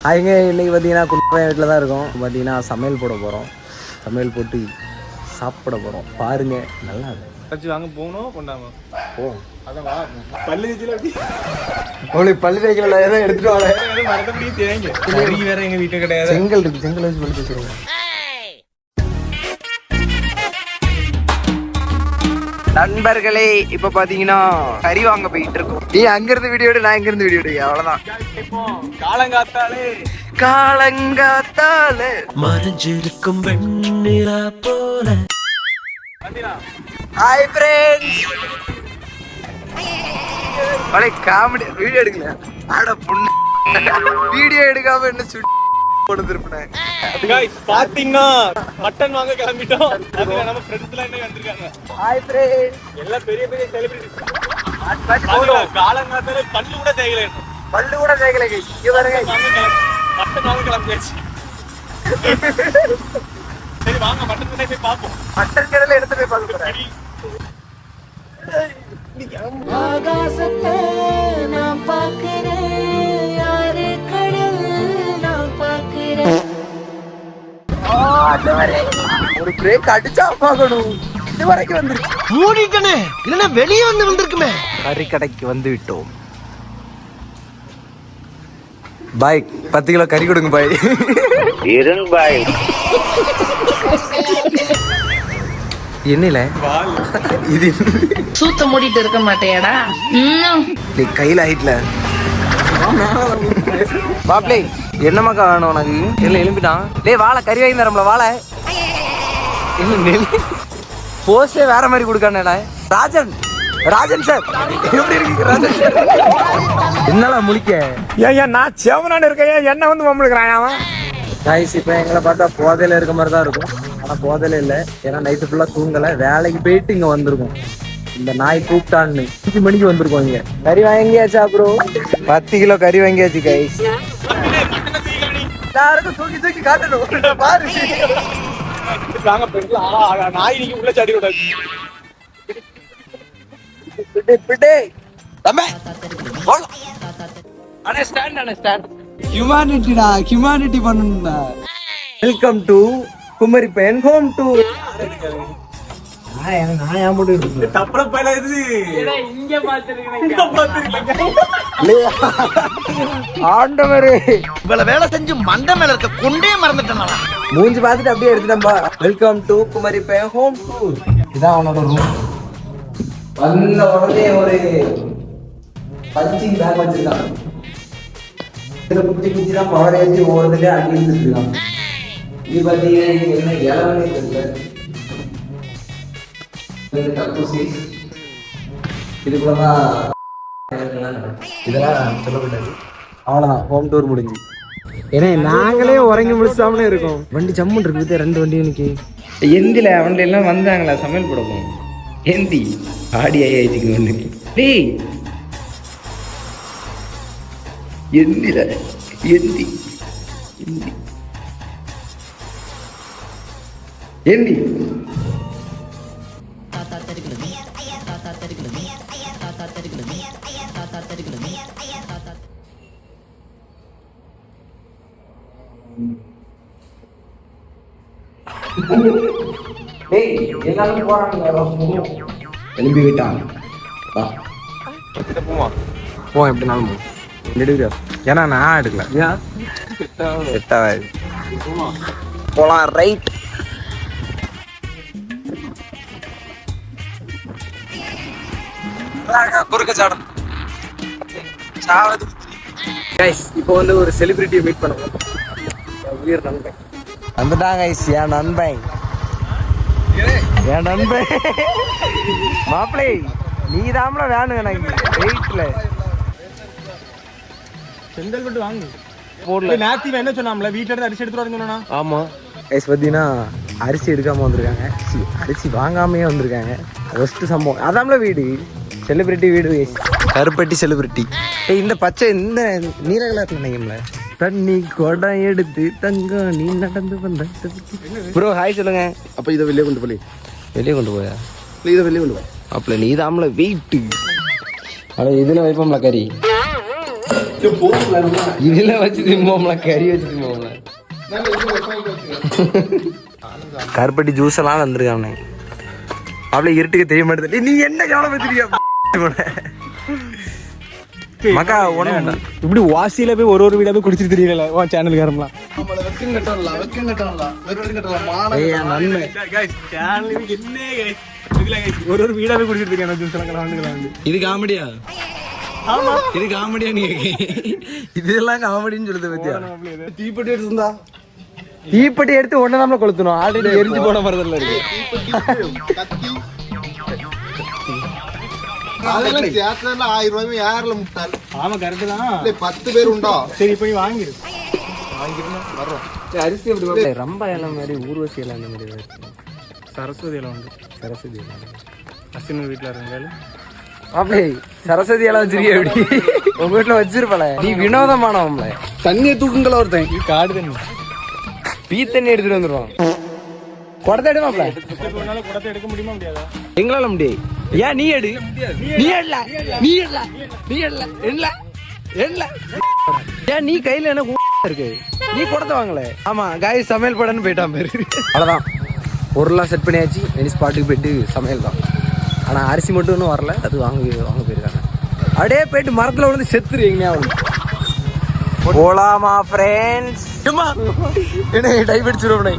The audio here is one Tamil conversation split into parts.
அவங்க இன்னைக்கு பார்த்தீங்கன்னா குடும்ப வீட்டில் தான் இருக்கோம். பார்த்தீங்கன்னா சமையல் போட போகிறோம். சமையல் போட்டு சாப்பிட போகிறோம். பாருங்க நல்லா இருக்கும். வாங்க போகணும் கொண்டாங்க ஓ அதான் வா பல்லு தேய்ச்சல அப்படி உங்களுக்கு பள்ளி தேய்க்கல ஏதோ எடுத்துட்டு வாங்க. மறந்தபடி தேங்க கறி வேற எங்க வீட்டு கிடையாது. செங்கல் இருக்கு, செங்கல் வச்சு பள்ளி தேய்ச்சிருவோம். நண்பர்களே இப்ப பாத்தீங்கன்னா கறி வாங்க போயிட்டு இருக்கோம். நீ அங்கிருந்து வீடியோ எடு, நான் இங்கிருந்து வீடியோ எடு. அவ்வளவுதான். காலங்காத்தாலே மறைஞ்சிருக்கும் வெண்ணிலா போல. Hi friends. அடே காமெடி வீடியோ எடுக்கல. அட பொண்ணு வீடியோ எடுக்காம என்ன சுட்டி போட்டு திருப்பினேன். गाइस பாத்தீங்கன்னா மட்டன் வாங்க கிளம்பிட்டோம். அதுல நம்ம ஃப்ரெண்ட்ஸ்லாம் என்ன வந்திருக்காங்க. Hi friends. எல்லாம் பெரிய பெரிய செலிபிரிட்டிஸ். காலங்காத்தால பல்லு கூட தேய்க்கல. பல்லு கூட தேய்க்கல गाइस. இங்க பாருங்க. மட்டன் வாங்க கிளம்பியாச்சு. சரி வாங்க மட்டன் கடை போய் பாப்போம். மட்டன் கடையில எடுத்து போய் பார்க்க போறேன். ஆகாசத்தை நான் பார்க்கிறேன், யாரு கடல் நான் பார்க்கிறேன். ஒரு பிரேக் அடிச்சா பார்க்கணும். இது வரைக்கும் வந்துருச்சு. மூடிட்டனே இல்லன்னா வெளியே வந்து வந்திருக்குமே. கறி கடைக்கு வந்து விட்டோம். பாய் 10 கிலோ கறி கொடுங்க பாய். இருங்க பாய். என்னல இது சூத்த மூடிட்டு இருக்க மாட்டேடா. நீ கையில ஹைட்ல பாப்ளே என்னமாக்கா வேணும் உனக்கு? இல்ல எழுப்பிட்டான். டேய் வாழை கறி வாங்கி தரம்ல வாழை. இல்ல நெல் போஸ்டே வேற மாதிரி கொடுக்கானேடா. ராஜன் ராஜன் சார் எப்படி இருக்கு ராஜன் சார்? என்னால முழிக்க ஏன் நான் செவனான்னு இருக்கேன் என்ன வந்து மம்முழுக்கிறான் அவன். காய்ஸ் இப்போ எங்களை பார்த்தா போதையில இருக்க மாதிரி தான் இருக்கும். ஆனா போதையில இல்லை, ஏன்னா நைட்டு ஃபுல்லா தூங்கல. வேலைக்கு போயிட்டு இங்க வந்திருக்கோம். இந்த நாய் கூப்பிட்டான்னு 5 மணிக்கு வந்திருக்கோம். இங்க கறி வாங்கியாச்சா ப்ரோ? 10 கிலோ கறி வாங்கியாச்சு கைஸ். எல்லாருக்கும் தூக்கி தூக்கி காட்டணும் பாரு. நாய் நீங்க உள்ள சாடி விடாது. ஹியூமானிட்டிடா, ஹியூமானிட்டி பண்ணணும்டா. Welcome to Kumari Penn home tour. நான் ஏன் போட்டு தப்பல பையில இது இங்க ஆண்டவரே இவ்வளவு வேலை செஞ்சு மண்டை மேல இருக்க கொண்டே மறந்துட்டேன். மூஞ்சி பார்த்துட்டு அப்படியே எடுத்துட்டம்பா. Welcome to Kumari Penn home tour. இதான் அவனோட ரூம். வந்த உடனே ஒரு பஞ்சிங் பேக் வச்சிருக்கான். இதுல குச்சி குச்சி தான் பவர் ஏற்றி ஓடுறதுல அடி இருந்துருக்கான். இது பார்த்தீங்கன்னா இது என்ன இளவனே தெரியல. இதுக்குள்ளதான் இதெல்லாம் சொல்லக்கூடாது. அவ்வளோதான் ஹோம் டூர் முடிஞ்சு. ஏன்னா நாங்களே உறங்கி முடிச்சாமலே இருக்கோம். வண்டி ஜம்முன் இருக்குது. 2 வண்டி எனக்கு எந்தில அவன்ல எல்லாம் வந்தாங்களா சமையல் போட போகும். ஏந்தி ஆடி ஆயிடுச்சுக்கு ஒன்று. டேய் எந்தில எந்தி எந்தி ஏந்தி எல்லாரும் போறாங்க. எழுப்பி விட்டான். போ எப்படினாலும் எடுக்கிறா. ஏன்னா நான் எடுக்கல. போலாம் ரைட். குறுக்க சாடம் சாவது. கைஸ் இப்போ வந்து ஒரு செலிபிரிட்டியை மீட் பண்ணுவோம். உயிர் நண்பன் வந்துட்டான் கைஸ். என் நண்பன் என் நண்பன் மாப்பிளை நீ தாமல வேணும் எனக்கு வெயிட்ல செந்தல் விட்டு வாங்க போடல. நேத்தி என்ன சொன்னாம்ல வீட்ல இருந்து அரிசி எடுத்துட்டு வரணும்னா. ஆமா கைஸ் பார்த்தீங்கன்னா அரிசி எடுக்காம வந்திருக்காங்க. அரிசி வாங்காமையே வந்திருக்காங்க. ஃபர்ஸ்ட் சம்பவம் அதாம்ல வீடு. செலிபிரிட்டி வீடு கருப்பட்டி செலிபிரிட்டி. இந்த பச்சை இந்த நீல கலர்ல நினைக்கல. தண்ணி கொடம் எடுத்து தங்க நீ நடந்து வந்த ப்ரோ ஹாய் சொல்லுங்க. அப்ப இதை வெளியே கொண்டு போய் வெளியே கொண்டு போயா? இதை வெளியே கொண்டு போ. அப்பல நீ தாமல வெயிட்டு. அட இதுல வைப்போம்ல கறி. இதுல வச்சு திம்போம்ல, கறி வச்சு திம்போம்ல. கருப்பட்டி ஜூஸ் எல்லாம் வந்திருக்கானே. அவளை இருட்டுக்கு தெரிய மாட்டேது. நீ என்ன கவலை பத்திரிக்கா மக்கா ஒண்ணு வேண்டாம். இப்படி வாசியில போய் ஒரு வீடா போய் குடிச்சிட்டு தெரியல சேனல்காரம்லாம். நன்மை ஒரு வீடா போய் குடிச்சிட்டு இருக்கேன் ஜூஸ் எல்லாம். இது காமெடியா? ஆமா இது காமெடியா? நீ இதெல்லாம் காமெடின்னு சொல்லுது பத்தியா? தீப்பெட்டி எடுத்துருந்தா தீப்பெட்டி எடுத்து ஒண்ணு நம்மள கொளுத்தணும். ஆல்ரெடி எரிஞ்சு போன மரத்துல இருக்கு. ஆமா கரெக்ட் தான். 10 பேர் உண்டா? சரி போய் வாங்கிரு. அரிசி எப்படி ரொம்ப எல்லாம் மாதிரி ஊர்வசி எல்லாம் அந்த மாதிரி சரஸ்வதி எல்லாம் உண்டு. சரஸ்வதி எல்லாம் அஸ்வின் வீட்டுல இருக்காரு. அப்படி சரஸ்வதி எல்லாம் வச்சிருக்கிய? எப்படி உங்க வீட்டுல வச்சிருப்பல? நீ வினோதமானவங்கள. தண்ணியை தூக்குங்கள ஒருத்தன் காடு தண்ணி பீ தண்ணி எடுத்துட்டு வந்துருவான். குடத்தை எடுமாப்ல. குடத்தை எடுக்க முடியுமா முடியாதா? எங்களால முடியாது. ஏன் நீ எடு. நீ எடுல நீ எடுல நீ எடுல என்ன என்ன ஏன் நீ கையில என்ன இருக்கு? நீ குடத்தை வாங்கல. ஆமா காய் சமையல் படன்னு போயிட்டான் பேரு. அவ்வளவுதான், பொருள்லாம் செட் பண்ணியாச்சு. எனி ஸ்பாட்டுக்கு போயிட்டு சமையல் தான். ஆனா அரிசி மட்டும் இன்னும் வரல. அது வாங்க போயிருக்காங்க. அப்படியே போயிட்டு மரத்துல விழுந்து செத்துருவீங்க. போலாமா ஃப்ரெண்ட்ஸ்? என்ன டைப் அடிச்சிருவோம்.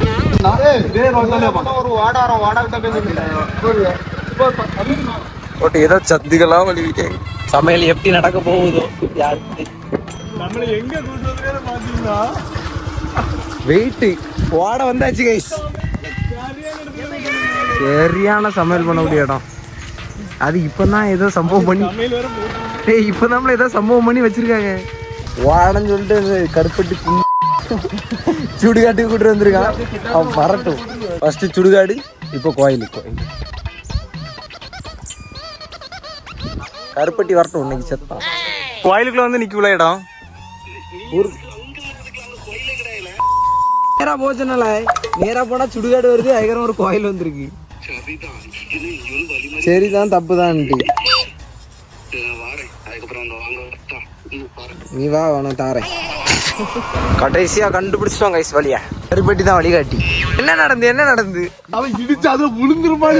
ஓட்டு ஏதோ சத்துக்கெல்லாம் வலிவிட்டே. சமையல் எப்படி நடக்க போகுதோ யாருக்கு. நம்மள எங்க கூட்டு பாத்தீங்கன்னா வெயிட் ஓட வந்தாச்சு கைஸ். சரியான சமையல் பண்ணக்கூடிய இடம் அது. இப்பதான் ஏதோ சம்பவம் பண்ணி இப்ப நம்மள ஏதோ சம்பவம் பண்ணி வச்சிருக்காங்க. வாடன்னு சொல்லிட்டு கருப்பட்டி சுடுகாட்டுக்கு கூட்டு வந்திருக்கான். அவன் வரட்டும். ஃபர்ஸ்ட் சுடுகாடு, இப்போ கோயிலுக்கு. கருப்பட்டி வரட்டும். இன்னைக்கு செத்தான். கோயிலுக்குள்ள வந்து நிக்கல இடம். நேரா போச்சுனால நேரா போனா சுடுகாடு வருது. அதுக்கப்புறம் ஒரு கோயில் வந்திருக்கு. சரிதான், தப்புதான். நீ வா, உனக்கு தாரேன். கடைசியா கண்டுபிடிச்சோம் கைஸ் வழியா. கருப்பட்டி தான் வழிகாட்டி. என்ன நடந்து அவன் இடிச்சு அதை விழுந்துருப்பான்.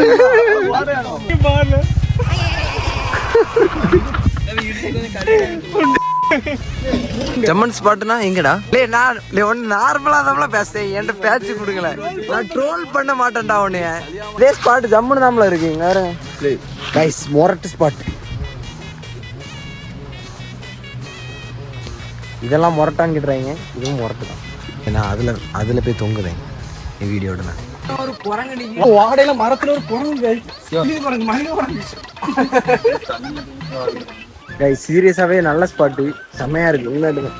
ஜம்மன் ஸ்பாட்னா எங்கடா? நான் நார்மலா தான் பேசுறேன். என்கிட்ட பேச்சு கொடுக்கல. நான் ட்ரோல் பண்ண மாட்டேன்டா உன்னைய. இதே ஸ்பாட் ஜம்மன் தான்ல இருக்கு. வேற கைஸ் மொரட்டு ஸ்பாட். இதெல்லாம் மொரட்டான்னு கிட்டுறாங்க. இதுவும் மொரட்டு தான். ஏன்னா அதுல போய் தொங்குதேன் வீடியோட. ஒரு குரங்கு வாடையில மரத்துல ஒரு குரங்கு. கைஸ் சீரியஸாவே நல்ல ஸ்பாட்டு. செமையா இருக்கு. உண்மையிலுமே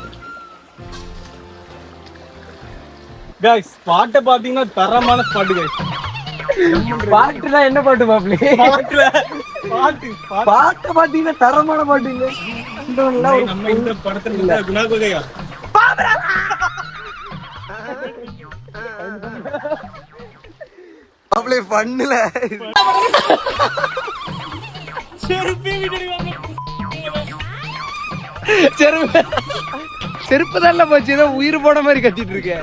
गाइस பாட்ட பாத்தீங்கன்னா தரமான ஸ்பாட் गाइस. பாட்டுனா என்ன பாட்டு மாப்ளே? பாட்டு பாத்தீங்கன்னா தரமான பாட்டு இல்ல. நம்ம இந்த படத்துல குணா கோதையா மாப்ளே பண்ணல. செருப்பு தான் போச்சு. ஏதோ உயிர் போன மாதிரி கட்டிட்டு இருக்கேன்.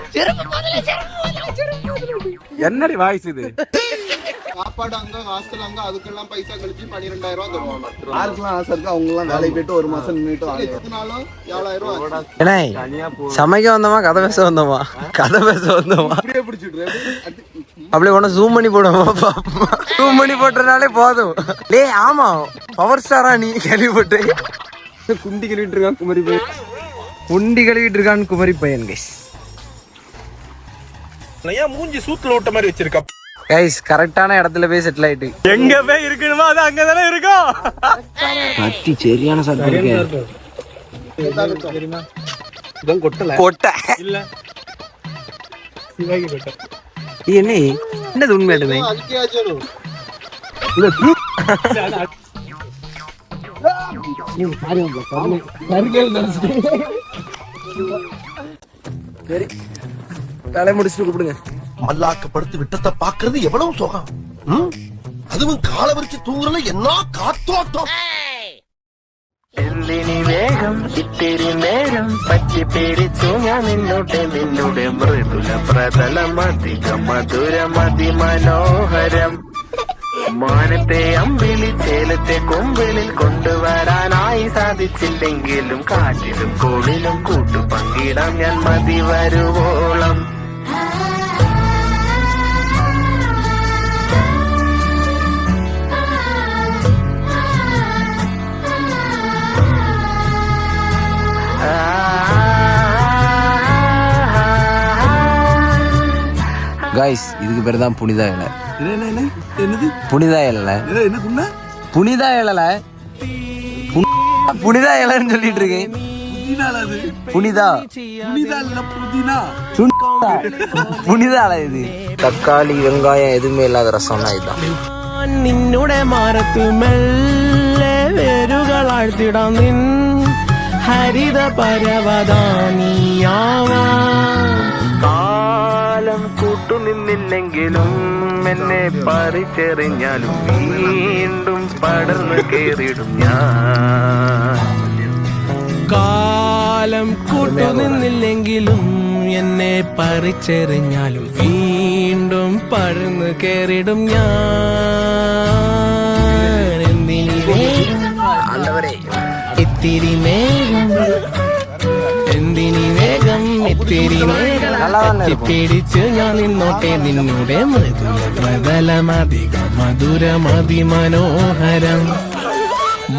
என்னடி வாய்ஸ் இது? சாப்பாடு அங்க, ஹாஸ்டல் அங்க, அதுக்கெல்லாம் பைசா கழிச்சு 12,000 ரூபாய் தருவாங்க. யாருக்கெல்லாம் ஆசை இருக்கோ அவங்க எல்லாம் வேலைக்கு போயிட்டு ஒரு மாசம் நின்னுட்டு 7,000 ரூபாய். ஏன்னா சமைக்க வந்தோமா கதை பேச வந்தோமா? கதை பேச வந்தோமா? அப்படியே பிடிச்சிட்டு அப்படியே ஒண்ணு ஜூம் பண்ணி போடுவோமா? ஜூம் பண்ணி போட்டனாலே போதும். லே ஆமா, பவர் ஸ்டாரா நீ? கேள்விப்பட்டு குண்டி கழுவிட்டு இருக்கான் குமரி பையன். குண்டி கழுவிட்டு இருக்கான்னு குமரி பையன் கைஸ். ஏன் மூஞ்சி சூத்துல ஓட்ட மாதிரி வச்சிருக்கா? கைஸ் கரெக்டான இடத்துல போய் செட்டில் ஆயிட்டு. எங்க போய் இருக்கணுமோ அது அங்கதானே இருக்கும். கத்தி சரியான சத்தம் இருக்கு. தெரியுமா? இதான் கொட்டல. கொட்டை இல்ல சிவாகி கொட்டை. என்ன என்னது உண்மையாலுமே? சரி தலை முடிச்சுட்டு கூப்பிடுங்க. மல்லாக்கப்படுத்தி விட்டத்தை பாக்குறது எவ்வளவு சுகம். அதுவும் கால வரிச்சு தூங்குறல என்ன காத்தோட்டம். വേഗം ഇത്തിരി നേരം പറ്റി പിടിച്ചു ഞാൻ നിന്നുടെ മൃദുല പ്രതലമധികം മധുരമതി മനോഹരം മാനത്തെ അമ്പിളി ചേലത്തെ കൊമ്പിളിൽ കൊണ്ടുവരാനായി സാധിച്ചില്ലെങ്കിലും കാറ്റിലും കോളിലും കൂട്ടു പങ്കിടാം ഞാൻ മതി വരുവോളം. கைஸ் இதுக்கு பேர் தான் புனிதா இலை. என்னது புனிதா இலை என்ன சொன்ன? புனிதா இலைல புனிதா இலைன்னு சொல்லிட்டு இருக்கேன். புனிதா புனிதா இலை இது. தக்காளி வெங்காயம் எதுவுமே இல்லாத ரசம் தான் இதுதான். നിന്നുടെ മാറത്തു മെല്ലെ വേരുകളാഴ്ത്തിടാം നിൻ ഹരിത പരവതാനിയാവാ. കാലം കൂട്ടുനിന്നില്ലെങ്കിലും എന്നെ പറിച്ചെറിഞ്ഞാലും വീണ്ടും പടർന്നു കേറിടും ഞാൻ. കാലം കൂട്ടുനിന്നില്ലെങ്കിലും എന്നെ പറിച്ചെറിഞ്ഞാലും വീണ്ടും പടർന്നു കേറിടും ഞാൻ. ഇത്തിരി നേരം എന്തിനി വേഗം ഇത്തിരി നേരം പിടിച്ച് ഞാൻ നിന്നോട്ടെ നിന്നുടെ മൃദുല പ്രതലമധികം മധുരമതി മനോഹരം.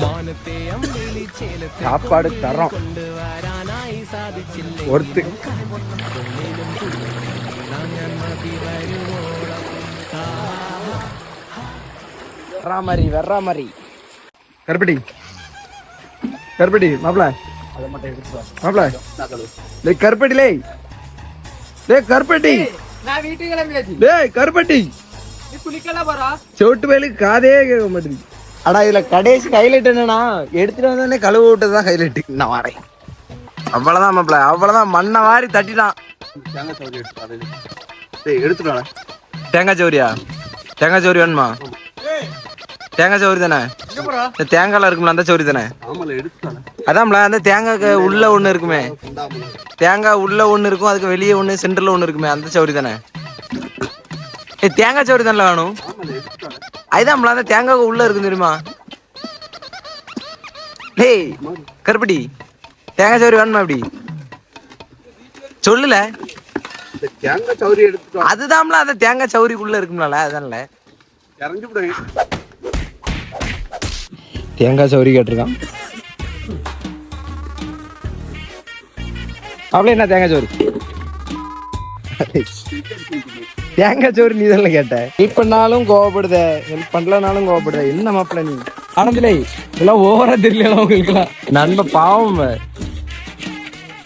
മാനത്തെ അമ്പിളി ചേലത്തെ சாப்பாடு தரோம் കൊണ്ടുവരാനായി സാധിച്ചില്ല ஒருத்து வர்ற மாதிரி கருப்பட்டி கருப்பட்டி மாப்பிள மாப்பிள லே கருப்பட்டி லே லே கருப்பட்டி டேய் கருப்பட்டி செவிட்டு வயலுக்கு காதே கேட்க மாட்டேங்குது. அடா இதுல கடைசி ஹைலைட் என்னன்னா எடுத்துட்டு வந்தோடனே கழுவு விட்டதுதான் ஹைலைட். நான் வரேன் அவ்வளவுதான் மாப்பிள, அவ்வளவுதான். மண்ணை வாரி தட்டிட்டான். எடுத்துட்டு தேங்காய் சௌரியா? தேங்காய் சௌரி வேணுமா? தேங்காய் சௌரி தானே? இந்த தேங்காய்ல இருக்கும்ல அந்த சௌரி தானே? அதான்ல அந்த தேங்காய்க்கு உள்ள ஒண்ணு இருக்குமே, தேங்காய் உள்ள ஒண்ணு இருக்கும், அதுக்கு வெளியே ஒண்ணு சென்டர்ல ஒண்ணு இருக்குமே, அந்த சௌரி தானே? தேங்காய் சௌரி தானே வேணும்? அதுதான்ல அந்த தேங்காய்க்கு உள்ள இருக்கு தெரியுமா? டேய் கருப்பட்டி, தேங்காய் சௌரி வேணுமா? அப்படி சொல்லுல. தேங்காய் சௌரி எடுத்துட்டு அதுதான்ல அந்த தேங்காய் சௌரிக்குள்ள இருக்கும்ல, அதுதான்ல. இறங்கி விடுங்க. தேங்காய் சௌரி கேட்டிருக்கான். அவ்வளோ என்ன தேங்காய் சோறு? தேங்காய் சோறு நீ தானே கேட்ட. ஹெல்ப் பண்ணாலும் கோவப்படுத, ஹெல்ப் பண்ணலனாலும் கோவப்படுத. என்ன மாப்பிள்ள நீ? ஆனந்திலே இதெல்லாம் ஓவரா தெரியல உங்களுக்குலாம். நண்ப பாவம்.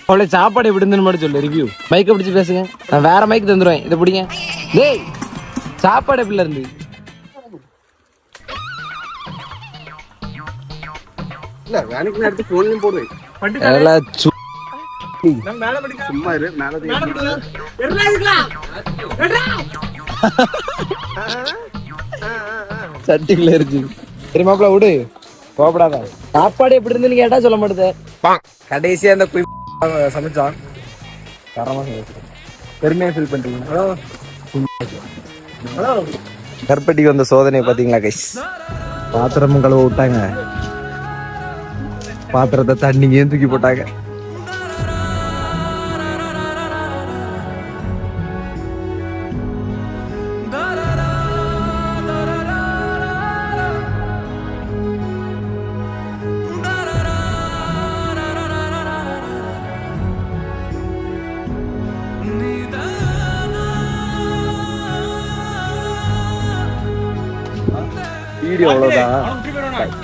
அவளை சாப்பாடு எப்படி இருந்துன்னு மட்டும் சொல்லு. ரிவ்யூ மைக்கை பிடிச்சி பேசுங்க, நான் வேற மைக் தந்துடுவேன். இதை பிடிங்க. டேய் சாப்பாடு எப்படில இருந்து? இல்ல வேலைக்கு எடுத்து போன்லயும் போடுவேன். சும்மா இரு, மேல சட்டிக்குள்ள இருக்கு. சரி மாப்பிள்ள விடு, கோபப்படாத. சாப்பாடு எப்படி இருந்துன்னு கேட்டா சொல்ல மாட்டேது. கடைசியா அந்த சமைச்சான் தரமா பெருமையா ஃபீல் பண்றீங்க. கருப்பட்டிக்கு வந்த சோதனையை பாத்தீங்களா கைஸ்? பாத்திரமும் கழுவ விட்டாங்க, பாத்திரத்தை தண்ணிங்க தூக்கி போட்டாங்க. வீடியோ அவ்வளவுதான்.